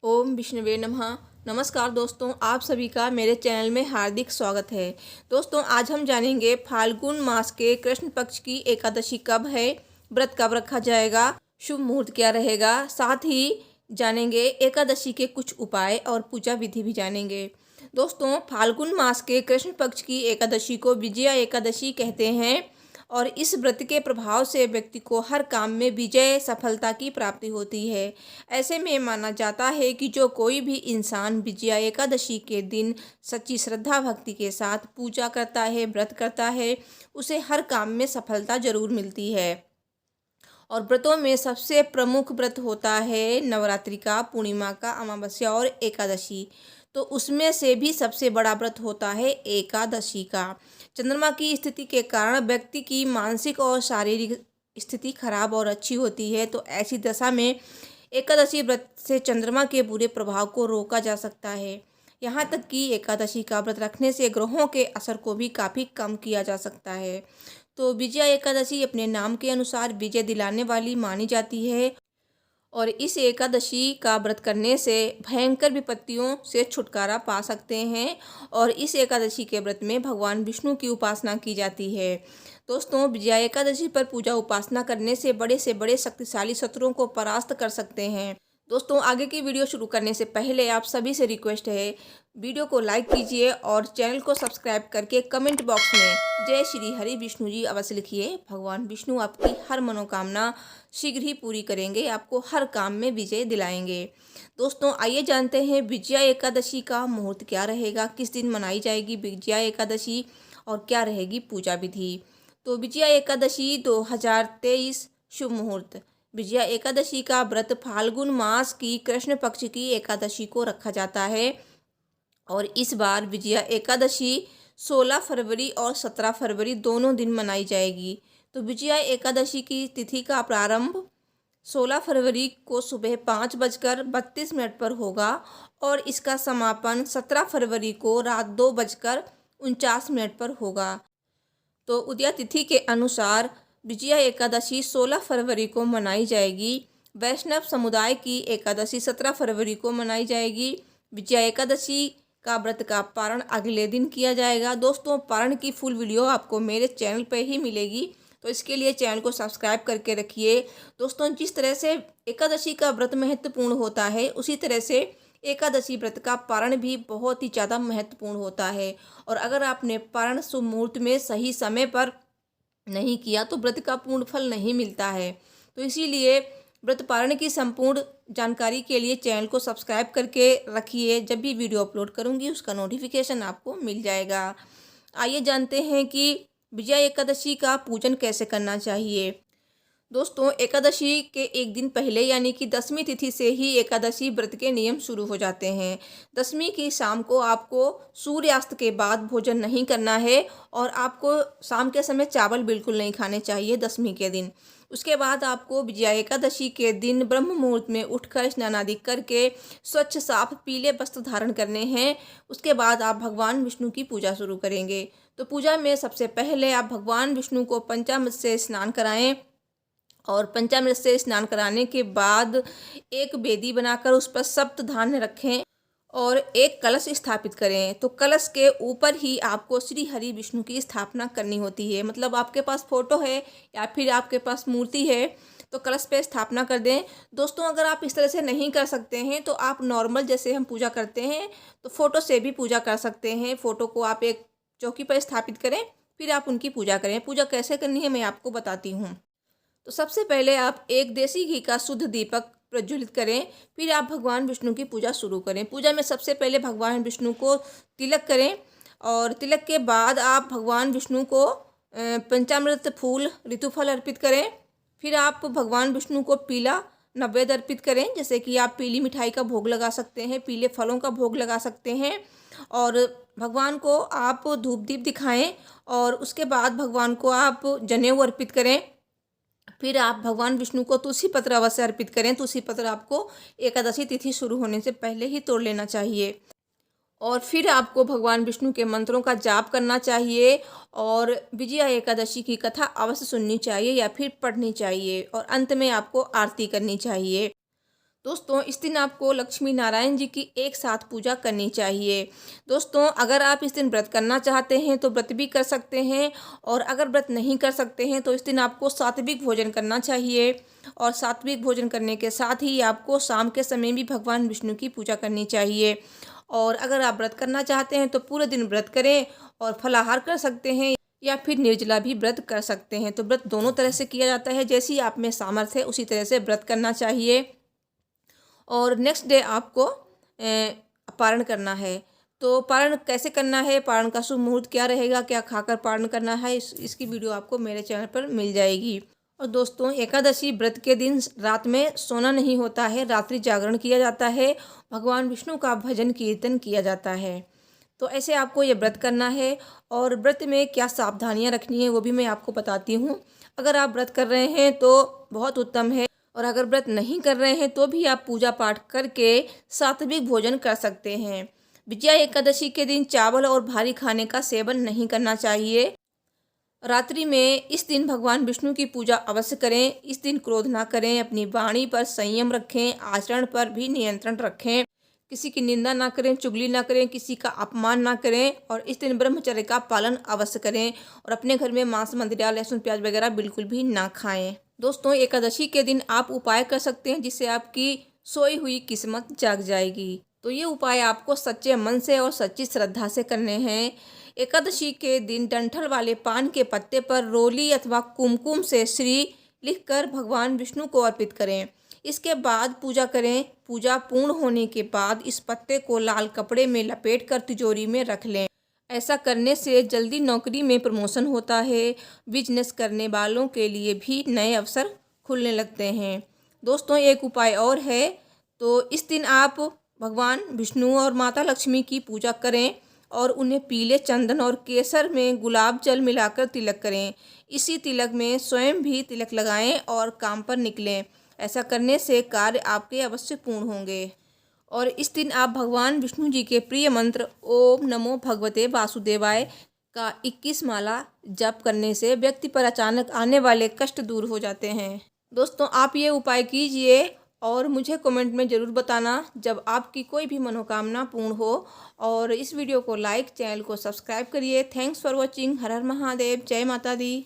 ओम विष्णुवे नमः। नमस्कार दोस्तों, आप सभी का मेरे चैनल में हार्दिक स्वागत है। दोस्तों, आज हम जानेंगे फाल्गुन मास के कृष्ण पक्ष की एकादशी कब है, व्रत कब रखा जाएगा, शुभ मुहूर्त क्या रहेगा। साथ ही जानेंगे एकादशी के कुछ उपाय और पूजा विधि भी जानेंगे। दोस्तों, फाल्गुन मास के कृष्ण पक्ष की एकादशी को विजया एकादशी कहते हैं और इस व्रत के प्रभाव से व्यक्ति को हर काम में विजय सफलता की प्राप्ति होती है। ऐसे में माना जाता है कि जो कोई भी इंसान विजया एकादशी के दिन सच्ची श्रद्धा भक्ति के साथ पूजा करता है, व्रत करता है, उसे हर काम में सफलता जरूर मिलती है। और व्रतों में सबसे प्रमुख व्रत होता है नवरात्रि का, पूर्णिमा का, अमावस्या और एकादशी। तो उसमें से भी सबसे बड़ा व्रत होता है एकादशी का। चंद्रमा की स्थिति के कारण व्यक्ति की मानसिक और शारीरिक स्थिति खराब और अच्छी होती है। तो ऐसी दशा में एकादशी व्रत से चंद्रमा के बुरे प्रभाव को रोका जा सकता है। यहाँ तक कि एकादशी का व्रत रखने से ग्रहों के असर को भी काफ़ी कम किया जा सकता है। तो विजया एकादशी अपने नाम के अनुसार विजय दिलाने वाली मानी जाती है और इस एकादशी का व्रत करने से भयंकर विपत्तियों से छुटकारा पा सकते हैं। और इस एकादशी के व्रत में भगवान विष्णु की उपासना की जाती है। दोस्तों, विजया एकादशी पर पूजा उपासना करने से बड़े शक्तिशाली शत्रुओं को परास्त कर सकते हैं। दोस्तों, आगे की वीडियो शुरू करने से पहले आप सभी से रिक्वेस्ट है, वीडियो को लाइक कीजिए और चैनल को सब्सक्राइब करके कमेंट बॉक्स में जय श्री हरि विष्णु जी अवश्य लिखिए। भगवान विष्णु आपकी हर मनोकामना शीघ्र ही पूरी करेंगे, आपको हर काम में विजय दिलाएंगे। दोस्तों, आइए जानते हैं विजया एकादशी का मुहूर्त क्या रहेगा, किस दिन मनाई जाएगी विजया एकादशी और क्या रहेगी पूजा विधि। तो विजया एकादशी 2023 शुभ मुहूर्त। विजया एकादशी का व्रत फाल्गुन मास की कृष्ण पक्ष की एकादशी को रखा जाता है और इस बार विजया एकादशी 16 फरवरी और 17 फरवरी दोनों दिन मनाई जाएगी। तो विजया एकादशी की तिथि का प्रारंभ 16 फरवरी को सुबह 5:32 पर होगा और इसका समापन 17 फरवरी को रात 2:49 पर होगा। तो उदया तिथि के अनुसार विजया एकादशी 16 फरवरी को मनाई जाएगी। वैष्णव समुदाय की एकादशी 17 फरवरी को मनाई जाएगी। विजया एकादशी का व्रत का पारण अगले दिन किया जाएगा। दोस्तों, पारण की फुल वीडियो आपको मेरे चैनल पर ही मिलेगी, तो इसके लिए चैनल को सब्सक्राइब करके रखिए। दोस्तों, जिस तरह से एकादशी का व्रत महत्वपूर्ण होता है, उसी तरह से एकादशी व्रत का पारण भी बहुत ही ज़्यादा महत्वपूर्ण होता है। और अगर आपने पारण शुभ मुहूर्त में सही समय पर नहीं किया तो व्रत का पूर्ण फल नहीं मिलता है। तो इसीलिए व्रत पारण की संपूर्ण जानकारी के लिए चैनल को सब्सक्राइब करके रखिए। जब भी वीडियो अपलोड करूंगी उसका नोटिफिकेशन आपको मिल जाएगा। आइए जानते हैं कि विजया एकादशी का पूजन कैसे करना चाहिए। दोस्तों, एकादशी के एक दिन पहले यानी कि दसवीं तिथि से ही एकादशी व्रत के नियम शुरू हो जाते हैं। दसवीं की शाम को आपको सूर्यास्त के बाद भोजन नहीं करना है और आपको शाम के समय चावल बिल्कुल नहीं खाने चाहिए दसवीं के दिन। उसके बाद आपको विजया एकादशी के दिन ब्रह्म मुहूर्त में उठकर स्नान आदि करके स्वच्छ साफ पीले वस्त्र धारण करने हैं। उसके बाद आप भगवान विष्णु की पूजा शुरू करेंगे। तो पूजा में सबसे पहले आप भगवान विष्णु को पंचामृत से स्नान कराएं और पंचामृत से स्नान कराने के बाद एक बेदी बनाकर उस पर सप्त धान्य रखें और एक कलश स्थापित करें। तो कलश के ऊपर ही आपको श्री हरि विष्णु की स्थापना करनी होती है। मतलब आपके पास फोटो है या फिर आपके पास मूर्ति है तो कलश पे स्थापना कर दें। दोस्तों, अगर आप इस तरह से नहीं कर सकते हैं तो आप नॉर्मल जैसे हम पूजा करते हैं तो फोटो से भी पूजा कर सकते हैं। फोटो को आप एक चौकी पर स्थापित करें, फिर आप उनकी पूजा करें। पूजा कैसे करनी है मैं आपको बताती हूँ। तो सबसे पहले आप एक देसी घी का शुद्ध दीपक प्रज्वलित करें, फिर आप भगवान विष्णु की पूजा शुरू करें। पूजा में सबसे पहले भगवान विष्णु को तिलक करें और तिलक के बाद आप भगवान विष्णु को पंचामृत फूल ऋतुफल अर्पित करें। फिर आप भगवान विष्णु को पीला नैवेद्य अर्पित करें, जैसे कि आप पीली मिठाई का भोग लगा सकते हैं, पीले फलों का भोग लगा सकते हैं। और भगवान को आप धूप दीप दिखाएं और उसके बाद भगवान को आप जनेऊ अर्पित करें। फिर आप भगवान विष्णु को तुलसी पत्र अवश्य अर्पित करें। तुलसी पत्र आपको एकादशी तिथि शुरू होने से पहले ही तोड़ लेना चाहिए। और फिर आपको भगवान विष्णु के मंत्रों का जाप करना चाहिए और विजया एकादशी की कथा अवश्य सुननी चाहिए या फिर पढ़नी चाहिए और अंत में आपको आरती करनी चाहिए। दोस्तों इस दिन आपको लक्ष्मी नारायण जी की एक साथ पूजा करनी चाहिए। दोस्तों अगर आप इस दिन व्रत करना चाहते हैं तो व्रत भी कर सकते हैं, और अगर व्रत नहीं कर सकते हैं तो इस दिन आपको सात्विक भोजन करना चाहिए। और सात्विक भोजन करने के साथ ही आपको शाम के समय भी भगवान विष्णु की पूजा करनी चाहिए। और अगर आप व्रत करना चाहते हैं तो पूरे दिन व्रत करें और फलाहार कर सकते हैं, या फिर निर्जला भी व्रत कर सकते हैं। तो व्रत दोनों तरह से किया जाता है, जैसी आप में सामर्थ्य है उसी तरह से व्रत करना चाहिए। और नेक्स्ट डे आपको पारण करना है। तो पारण कैसे करना है, पारण का शुभ मुहूर्त क्या रहेगा, क्या खाकर पारण करना है, इसकी वीडियो आपको मेरे चैनल पर मिल जाएगी। और दोस्तों एकादशी व्रत के दिन रात में सोना नहीं होता है, रात्रि जागरण किया जाता है, भगवान विष्णु का भजन कीर्तन किया जाता है। तो ऐसे आपको ये व्रत करना है। और व्रत में क्या सावधानियां रखनी है वो भी मैं आपको बताती हूँ। अगर आप व्रत कर रहे हैं तो बहुत उत्तम है, और अगर व्रत नहीं कर रहे हैं तो भी आप पूजा पाठ करके सात्विक भोजन कर सकते हैं। विजया एकादशी के दिन चावल और भारी खाने का सेवन नहीं करना चाहिए। रात्रि में इस दिन भगवान विष्णु की पूजा अवश्य करें। इस दिन क्रोध ना करें, अपनी वाणी पर संयम रखें, आचरण पर भी नियंत्रण रखें, किसी की निंदा ना करें, चुगली ना करें, किसी का अपमान ना करें। और इस दिन ब्रह्मचर्य का पालन अवश्य करें, और अपने घर में मांस मंदिरा लहसुन प्याज वगैरह बिल्कुल भी ना खाएं। दोस्तों एकादशी के दिन आप उपाय कर सकते हैं जिससे आपकी सोई हुई किस्मत जाग जाएगी। तो ये उपाय आपको सच्चे मन से और सच्ची श्रद्धा से करने हैं। एकादशी के दिन डंठल वाले पान के पत्ते पर रोली अथवा कुमकुम से श्री लिखकर भगवान विष्णु को अर्पित करें। इसके बाद पूजा करें। पूजा पूर्ण होने के बाद इस पत्ते को लाल कपड़े में लपेट कर तिजोरी में रख लें। ऐसा करने से जल्दी नौकरी में प्रमोशन होता है। बिजनेस करने वालों के लिए भी नए अवसर खुलने लगते हैं। दोस्तों एक उपाय और है। तो इस दिन आप भगवान विष्णु और माता लक्ष्मी की पूजा करें, और उन्हें पीले चंदन और केसर में गुलाब जल मिलाकर तिलक करें। इसी तिलक में स्वयं भी तिलक लगाएं और काम पर निकलें। ऐसा करने से कार्य आपके अवश्य पूर्ण होंगे। और इस दिन आप भगवान विष्णु जी के प्रिय मंत्र ओम नमो भगवते वासुदेवाय का 21 माला जप करने से व्यक्ति पर अचानक आने वाले कष्ट दूर हो जाते हैं। दोस्तों आप ये उपाय कीजिए और मुझे कमेंट में ज़रूर बताना जब आपकी कोई भी मनोकामना पूर्ण हो। और इस वीडियो को लाइक, चैनल को सब्सक्राइब करिए। Thanks for watching. हर हर महादेव। जय माता दी।